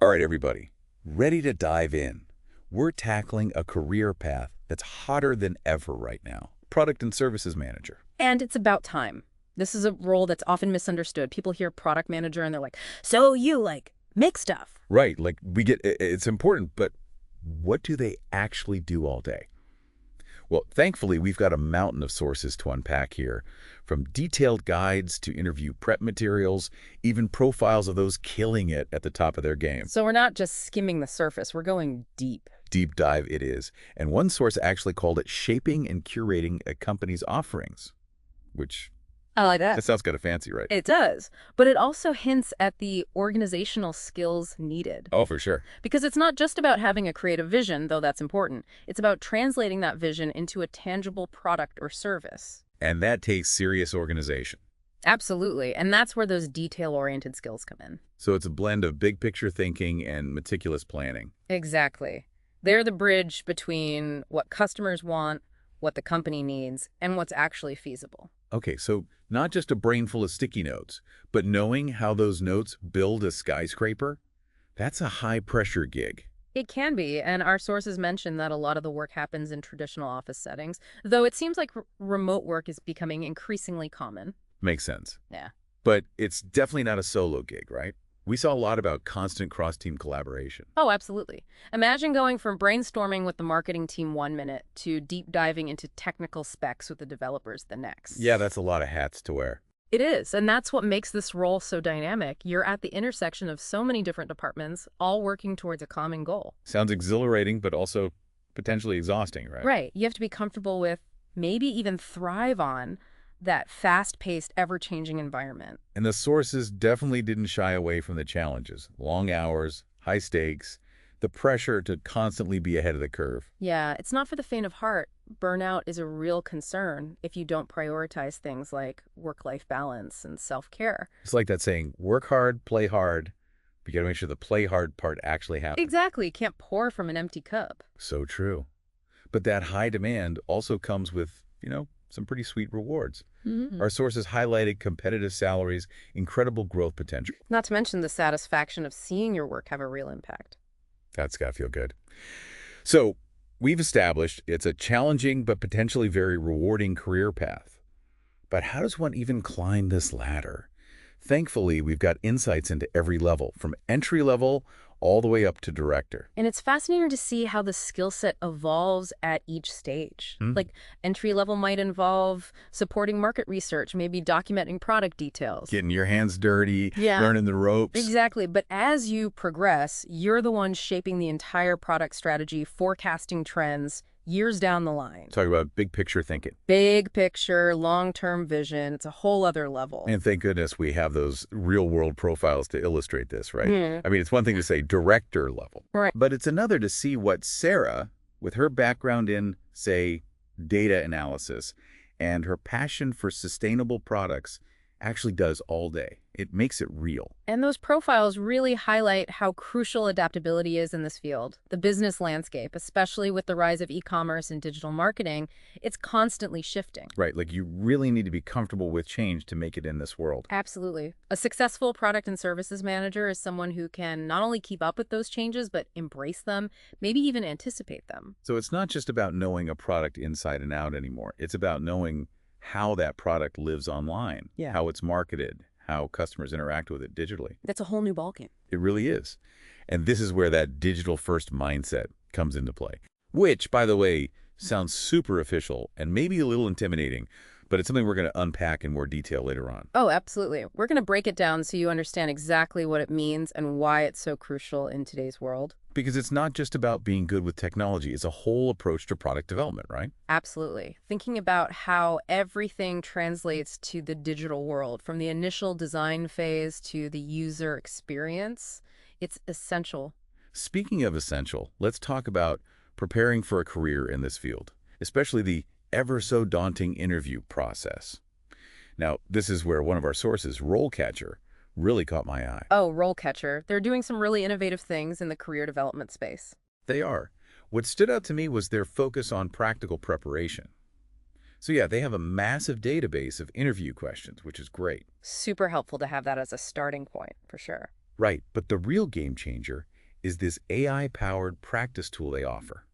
All right, everybody, ready to dive in. We're tackling a career path that's hotter than ever right now. Product and Services Manager. And it's about time. This is a role that's often misunderstood. People hear product manager and they're like, so you make stuff. Right, like it's important, but what do they actually do all day? Well, thankfully, we've got a mountain of sources to unpack here, from detailed guides to interview prep materials, even profiles of those killing it at the top of their game. So we're not just skimming the surface, we're going deep. Deep dive it is. And one source actually called it shaping and curating a company's offerings, which I like that. that sounds kind of fancy, right? It does, but it also hints at the organizational skills needed. Oh, for sure. Because it's not just about having a creative vision, though that's important. It's about translating that vision into a tangible product or service. And that takes serious organization. Absolutely, and that's where those detail-oriented skills come in. So it's a blend of big picture thinking and meticulous planning. Exactly. They're the bridge between what customers want, what the company needs, and what's actually feasible. Okay, so not just a brain full of sticky notes, but knowing how those notes build a skyscraper, that's a high-pressure gig. It can be, and our sources mention that a lot of the work happens in traditional office settings, though it seems like remote work is becoming increasingly common. Makes sense. Yeah. But it's definitely not a solo gig, right? We saw a lot about constant cross-team collaboration. Oh, absolutely. Imagine going from brainstorming with the marketing team 1 minute to deep diving into technical specs with the developers the next. Yeah, that's a lot of hats to wear. It is, and that's what makes this role so dynamic. You're at the intersection of so many different departments, all working towards a common goal. Sounds exhilarating, but also potentially exhausting, right? Right. You have to be comfortable with, maybe even thrive on, that fast-paced, ever-changing environment. And the sources definitely didn't shy away from the challenges. Long hours, high stakes, the pressure to constantly be ahead of the curve. Yeah, it's not for the faint of heart. Burnout is a real concern if you don't prioritize things like work-life balance and self-care. It's like that saying, work hard, play hard, but you gotta make sure the play hard part actually happens. Exactly. Can't pour from an empty cup. So true. But that high demand also comes with, some pretty sweet rewards. Mm-hmm. Our sources highlighted competitive salaries, incredible growth potential. Not to mention the satisfaction of seeing your work have a real impact. That's got to feel good. So we've established it's a challenging but potentially very rewarding career path. But how does one even climb this ladder? Thankfully, we've got insights into every level, from entry level all the way up to director. And it's fascinating to see how the skill set evolves at each stage. Like entry level might involve supporting market research, maybe documenting product details. Getting your hands dirty, Yeah. learning the ropes. Exactly. But as you progress, you're the one shaping the entire product strategy, forecasting trends years down the line. Talk about big picture thinking. Big picture, long-term vision. It's a whole other level. And thank goodness we have those real-world profiles to illustrate this, right? Mhm. I mean, it's one thing to say director level. Right. But it's another to see what Sarah, with her background in, say, data analysis and her passion for sustainable products, actually does all day. It makes it real. And those profiles really highlight how crucial adaptability is in this field. The business landscape, especially with the rise of e-commerce and digital marketing, it's constantly shifting. Right, like you really need to be comfortable with change to make it in this world. Absolutely. A successful product and services manager is someone who can not only keep up with those changes, but embrace them, maybe even anticipate them. So it's not just about knowing a product inside and out anymore. It's about knowing how that product lives online, Yeah. how it's marketed, how customers interact with it digitally. That's a whole new ballgame. It really is. And this is where that digital-first mindset comes into play, which, by the way, sounds super official and maybe a little intimidating, but it's something we're going to unpack in more detail later on. Oh, absolutely. We're going to break it down so you understand exactly what it means and why it's so crucial in today's world. Because it's not just about being good with technology. It's a whole approach to product development, right? Absolutely. Thinking about how everything translates to the digital world, from the initial design phase to the user experience, it's essential. Speaking of essential, let's talk about preparing for a career in this field, especially the ever so daunting interview process. Now, this is where one of our sources, RoleCatcher, really caught my eye. Oh, RoleCatcher. They're doing some really innovative things in the career development space. They are. What stood out to me was their focus on practical preparation. So yeah, they have a massive database of interview questions, which is great. Super helpful to have that as a starting point, for sure. Right, but the real game changer is this AI-powered practice tool they offer.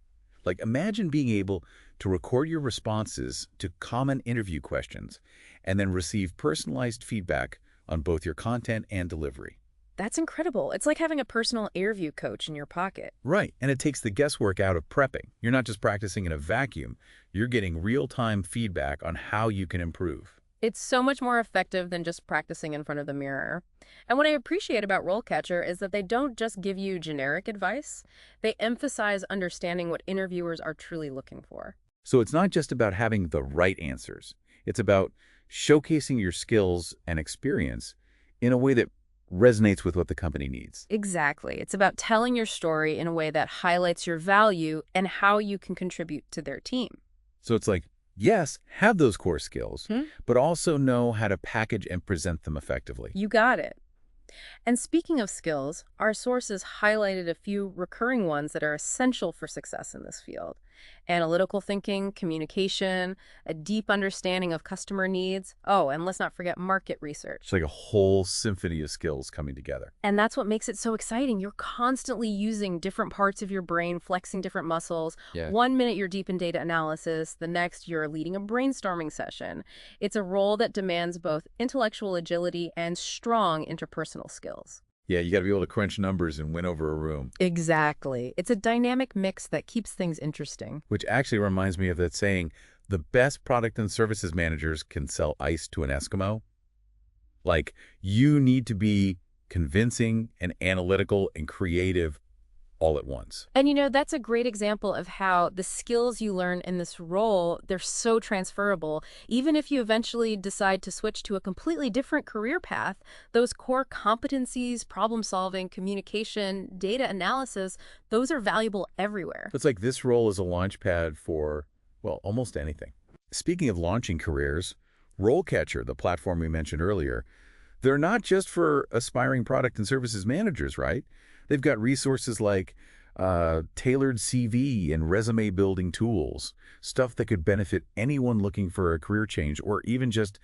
Like, imagine being able to record your responses to common interview questions and then receive personalized feedback on both your content and delivery. That's incredible. It's like having a personal interview coach in your pocket. Right, and it takes the guesswork out of prepping. You're not just practicing in a vacuum, you're getting real-time feedback on how you can improve. It's so much more effective than just practicing in front of the mirror. And what I appreciate about RoleCatcher is that they don't just give you generic advice. They emphasize understanding what interviewers are truly looking for. So it's not just about having the right answers. It's about showcasing your skills and experience in a way that resonates with what the company needs. Exactly. It's about telling your story in a way that highlights your value and how you can contribute to their team. So it's like, yes, have those core skills, but also know how to package and present them effectively. You got it. And speaking of skills, our sources highlighted a few recurring ones that are essential for success in this field. Analytical thinking, communication, a deep understanding of customer needs. Oh, and let's not forget market research. It's like a whole symphony of skills coming together. And that's what makes it so exciting. You're constantly using different parts of your brain, flexing different muscles. Yeah. 1 minute you're deep in data analysis, the next you're leading a brainstorming session. It's a role that demands both intellectual agility and strong interpersonal skills. Yeah, you got to be able to crunch numbers and win over a room. Exactly. It's a dynamic mix that keeps things interesting. Which actually reminds me of that saying, the best product and services managers can sell ice to an Eskimo. Like, you need to be convincing and analytical and creative all at once. And you know, that's a great example of how the skills you learn in this role, they're so transferable. Even if you eventually decide to switch to a completely different career path, those core competencies, problem solving, communication, data analysis, those are valuable everywhere. It's like this role is a launch pad for, well, almost anything. Speaking of launching careers, RoleCatcher, the platform we mentioned earlier, they're not just for aspiring product and services managers, right? They've got resources like tailored CV and resume building tools, stuff that could benefit anyone looking for a career change or even just,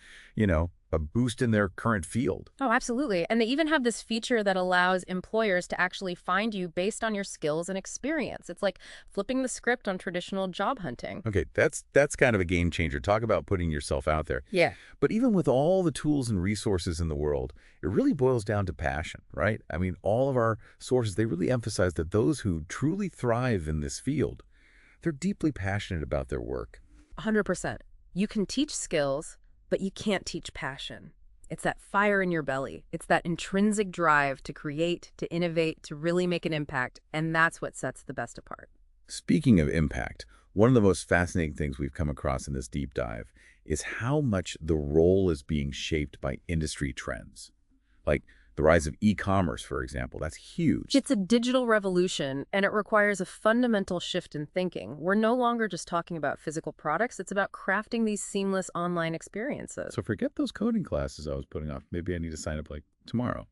a boost in their current field. Oh, absolutely. And they even have this feature that allows employers to actually find you based on your skills and experience. It's like flipping the script on traditional job hunting. Okay, that's kind of a game changer. Talk about putting yourself out there. Yeah. But even with all the tools and resources in the world, it really boils down to passion, right? I mean, all of our sources, they really emphasize that those who truly thrive in this field, they're deeply passionate about their work. 100%. You can teach skills, but you can't teach passion. It's that fire in your belly. It's that intrinsic drive to create, to innovate, to really make an impact, and that's what sets the best apart. Speaking of impact, one of the most fascinating things we've come across in this deep dive is how much the role is being shaped by industry trends. Like the rise of e-commerce, for example, that's huge. It's a digital revolution, and it requires a fundamental shift in thinking. We're no longer just talking about physical products. It's about crafting these seamless online experiences. So forget those coding classes I was putting off. Maybe I need to sign up like tomorrow.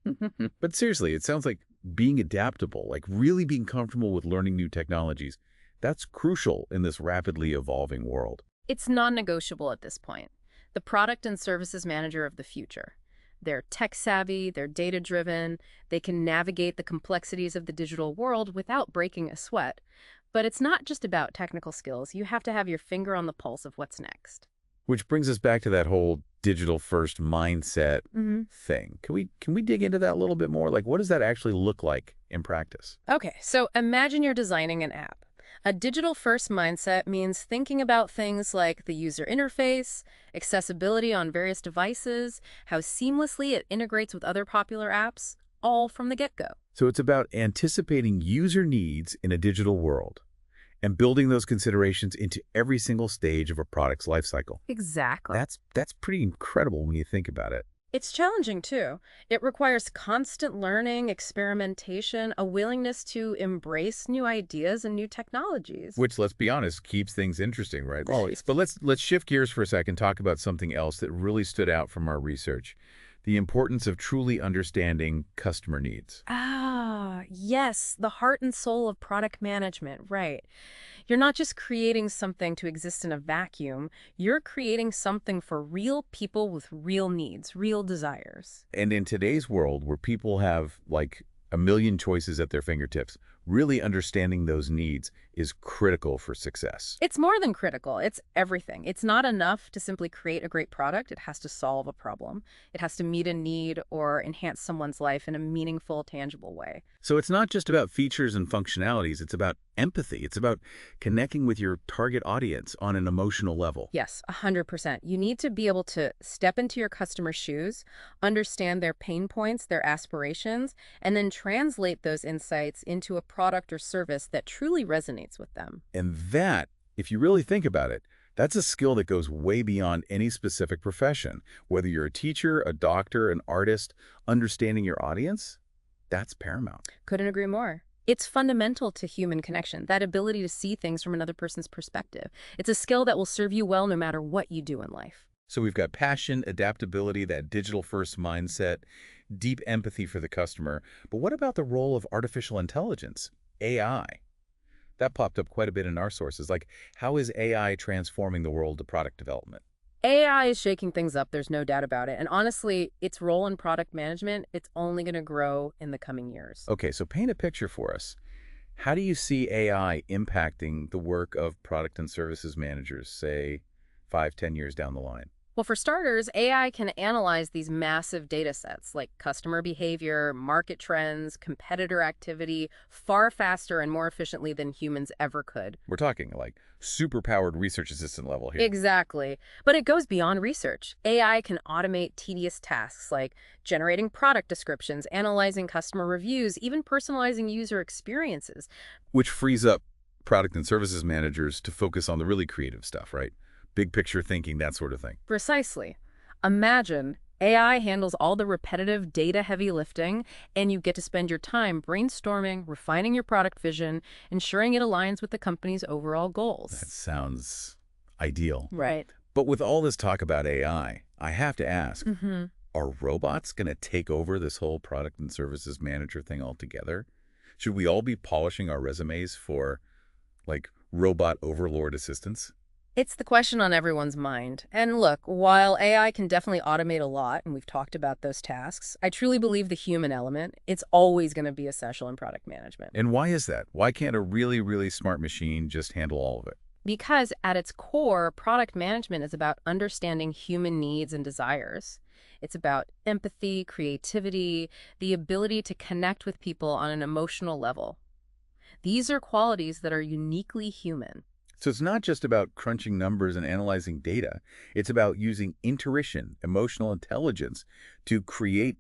But seriously, it sounds like being adaptable, like really being comfortable with learning new technologies, that's crucial in this rapidly evolving world. It's non-negotiable at this point. The product and services manager of the future. They're tech-savvy, they're data-driven, they can navigate the complexities of the digital world without breaking a sweat. But it's not just about technical skills. You have to have your finger on the pulse of what's next. Which brings us back to that whole digital-first mindset thing. Can we dig into that a little bit more? Like, what does that actually look like in practice? Okay, so imagine you're designing an app. A digital-first mindset means thinking about things like the user interface, accessibility on various devices, how seamlessly it integrates with other popular apps, all from the get-go. So it's about anticipating user needs in a digital world and building those considerations into every single stage of a product's lifecycle. Exactly. That's pretty incredible when you think about it. It's challenging, too. It requires constant learning, experimentation, a willingness to embrace new ideas and new technologies. Which, let's be honest, keeps things interesting, right? Always. But let's shift gears for a second, talk about something else that really stood out from our research. The importance of truly understanding customer needs. Ah, yes, the heart and soul of product management, right. You're not just creating something to exist in a vacuum. You're creating something for real people with real needs, real desires. And in today's world where people have like A million choices at their fingertips. Really understanding those needs is critical for success. It's more than critical. It's everything. It's not enough to simply create a great product. It has to solve a problem. It has to meet a need or enhance someone's life in a meaningful, tangible way. So it's not just about features and functionalities, it's about empathy. It's about connecting with your target audience on an emotional level. Yes, 100%. You need to be able to step into your customer's shoes, understand their pain points, their aspirations, and then translate those insights into a product or service that truly resonates with them. And that, if you really think about it, that's a skill that goes way beyond any specific profession. Whether you're a teacher, a doctor, an artist, understanding your audience, that's paramount. Couldn't agree more. It's fundamental to human connection, that ability to see things from another person's perspective. It's a skill that will serve you well no matter what you do in life. So we've got passion, adaptability, that digital-first mindset, deep empathy for the customer. But what about the role of artificial intelligence, AI? That popped up quite a bit in our sources. Like, how is AI transforming the world of product development? AI is shaking things up, there's no doubt about it. And honestly, its role in product management, it's only going to grow in the coming years. Okay, so paint a picture for us. How do you see AI impacting the work of product and services managers, say, 5, 10 years down the line? Well, for starters, AI can analyze these massive data sets like customer behavior, market trends, competitor activity far faster and more efficiently than humans ever could. We're talking like super-powered research assistant level here. Exactly. But it goes beyond research. AI can automate tedious tasks like generating product descriptions, analyzing customer reviews, even personalizing user experiences. Which frees up product and services managers to focus on the really creative stuff, right? Big picture thinking, that sort of thing. Precisely. Imagine AI handles all the repetitive, data-heavy lifting, and you get to spend your time brainstorming, refining your product vision, ensuring it aligns with the company's overall goals. That sounds ideal. Right. But with all this talk about AI, I have to ask, Mm-hmm. are robots going to take over this whole product and services manager thing altogether? Should we all be polishing our resumes for, like, robot overlord assistants? It's the question on everyone's mind. And look, while AI can definitely automate a lot, and we've talked about those tasks, I truly believe the human element, it's always going to be essential in product management. And why is that? Why can't a really, really smart machine just handle all of it? Because at its core, product management is about understanding human needs and desires. It's about empathy, creativity, the ability to connect with people on an emotional level. These are qualities that are uniquely human. So it's not just about crunching numbers and analyzing data. It's about using intuition, emotional intelligence to create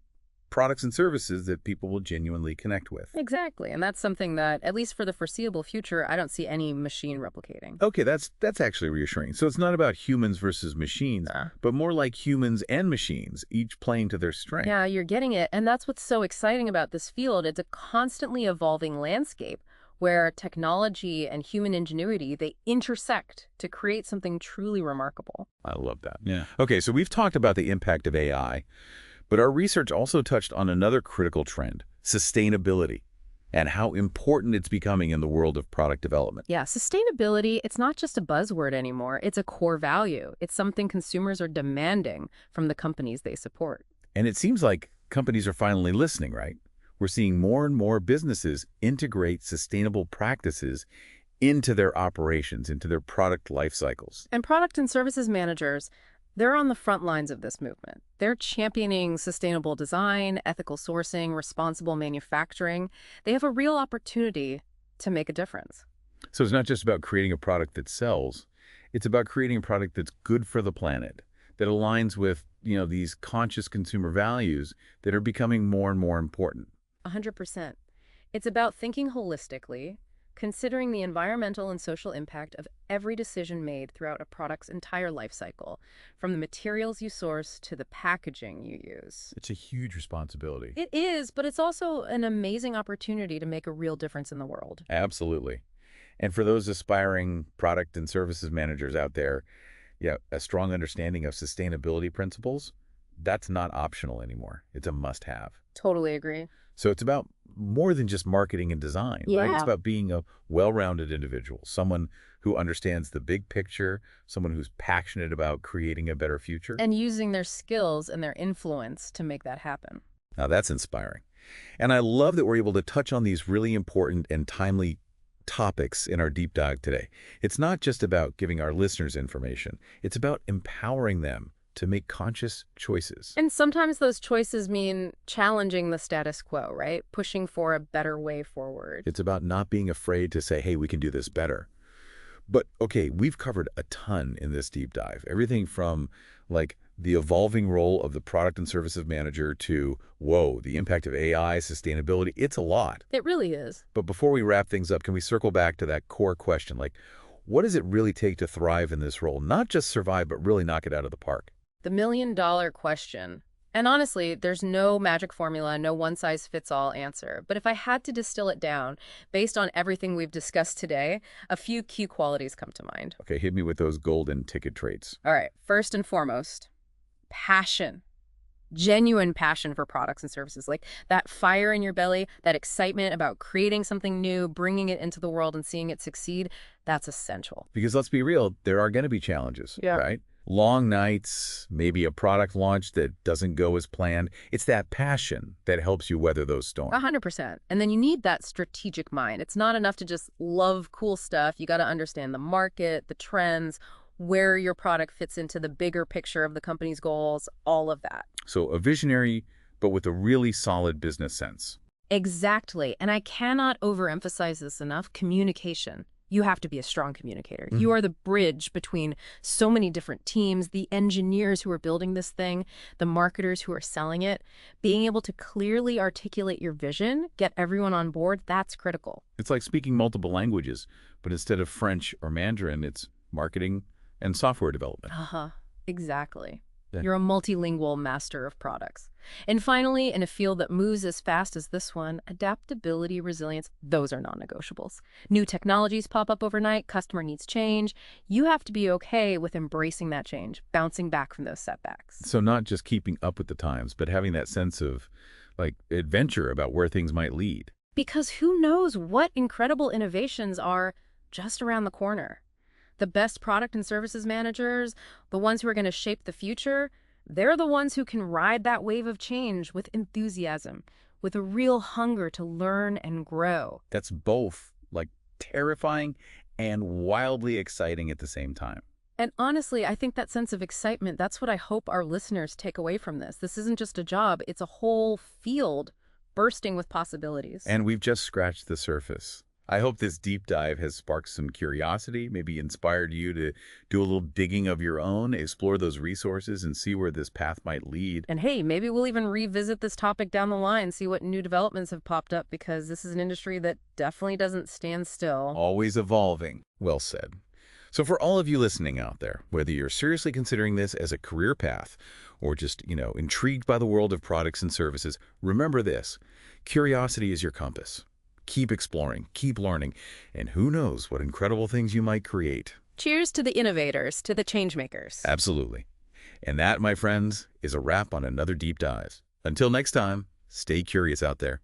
products and services that people will genuinely connect with. Exactly. And that's something that, at least for the foreseeable future, I don't see any machine replicating. Okay, that's actually reassuring. So it's not about humans versus machines, but more like humans and machines, each playing to their strength. Yeah, you're getting it. And that's what's so exciting about this field. It's a constantly evolving landscape where technology and human ingenuity, they intersect to create something truly remarkable. I love that. Yeah. Okay, so we've talked about the impact of AI, but our research also touched on another critical trend, sustainability, and how important it's becoming in the world of product development. Yeah, sustainability, it's not just a buzzword anymore. It's a core value. It's something consumers are demanding from the companies they support. And it seems like companies are finally listening, right? We're seeing more and more businesses integrate sustainable practices into their operations, into their product life cycles. And product and services managers, they're on the front lines of this movement. They're championing sustainable design, ethical sourcing, responsible manufacturing. They have a real opportunity to make a difference. So it's not just about creating a product that sells. It's about creating a product that's good for the planet, that aligns with, these conscious consumer values that are becoming more and more important. 100%. It's about thinking holistically, considering the environmental and social impact of every decision made throughout a product's entire life cycle, from the materials you source to the packaging you use. It's a huge responsibility. It is, but it's also an amazing opportunity to make a real difference in the world. Absolutely. And for those aspiring product and services managers out there, a strong understanding of sustainability principles, that's not optional anymore. It's a must-have. Totally agree. So it's about more than just marketing and design, right? It's about being a well-rounded individual, someone who understands the big picture, someone who's passionate about creating a better future. And using their skills and their influence to make that happen. Now that's inspiring. And I love that we're able to touch on these really important and timely topics in our deep dive today. It's not just about giving our listeners information. It's about empowering them to make conscious choices. And sometimes those choices mean challenging the status quo, right? Pushing for a better way forward. It's about not being afraid to say, hey, we can do this better. But, okay, we've covered a ton in this deep dive. Everything from, like, the evolving role of the product and services manager to, whoa, the impact of AI, sustainability. It's a lot. It really is. But before we wrap things up, can we circle back to that core question? Like, what does it really take to thrive in this role? Not just survive, but really knock it out of the park. The million-dollar question. And honestly, there's no magic formula, no one-size-fits-all answer. But if I had to distill it down, based on everything we've discussed today, a few key qualities come to mind. Okay, hit me with those golden ticket traits. All right, first and foremost, passion. Genuine passion for products and services, like that fire in your belly, that excitement about creating something new, bringing it into the world and seeing it succeed, that's essential. Because let's be real, there are going to be challenges, Yeah. right? Long nights, maybe a product launch that doesn't go as planned. It's that passion that helps you weather those storms. 100%. And then you need that strategic mind. It's not enough to just love cool stuff. You got to understand the market, the trends, where your product fits into the bigger picture of the company's goals, all of that. So a visionary, but with a really solid business sense. Exactly. And I cannot overemphasize this enough, communication. You have to be a strong communicator. You are the bridge between so many different teams, the engineers who are building this thing, the marketers who are selling it. Being able to clearly articulate your vision, get everyone on board, that's critical. It's like speaking multiple languages, but instead of French or Mandarin, it's marketing and software development. Exactly. Yeah. You're a multilingual master of products. And finally, in a field that moves as fast as this one, adaptability, resilience, those are non-negotiables. New technologies pop up overnight, customer needs change. You have to be okay with embracing that change, bouncing back from those setbacks. So not just keeping up with the times, but having that sense of, like, adventure about where things might lead. Because who knows what incredible innovations are just around the corner. The best product and services managers, the ones who are going to shape the future, they're the ones who can ride that wave of change with enthusiasm, with a real hunger to learn and grow. That's both, like, terrifying and wildly exciting at the same time. And honestly, I think that sense of excitement, that's what I hope our listeners take away from this. This isn't just a job, it's a whole field bursting with possibilities. And we've just scratched the surface. I hope this deep dive has sparked some curiosity, maybe inspired you to do a little digging of your own, explore those resources, and see where this path might lead. And hey, maybe we'll even revisit this topic down the line, see what new developments have popped up, because this is an industry that definitely doesn't stand still. Always evolving. Well said. So for all of you listening out there, whether you're seriously considering this as a career path or just, intrigued by the world of products and services, remember this: curiosity is your compass. Keep exploring, keep learning, and who knows what incredible things you might create. Cheers to the innovators, to the changemakers. Absolutely. And that, my friends, is a wrap on another deep dive. Until next time, stay curious out there.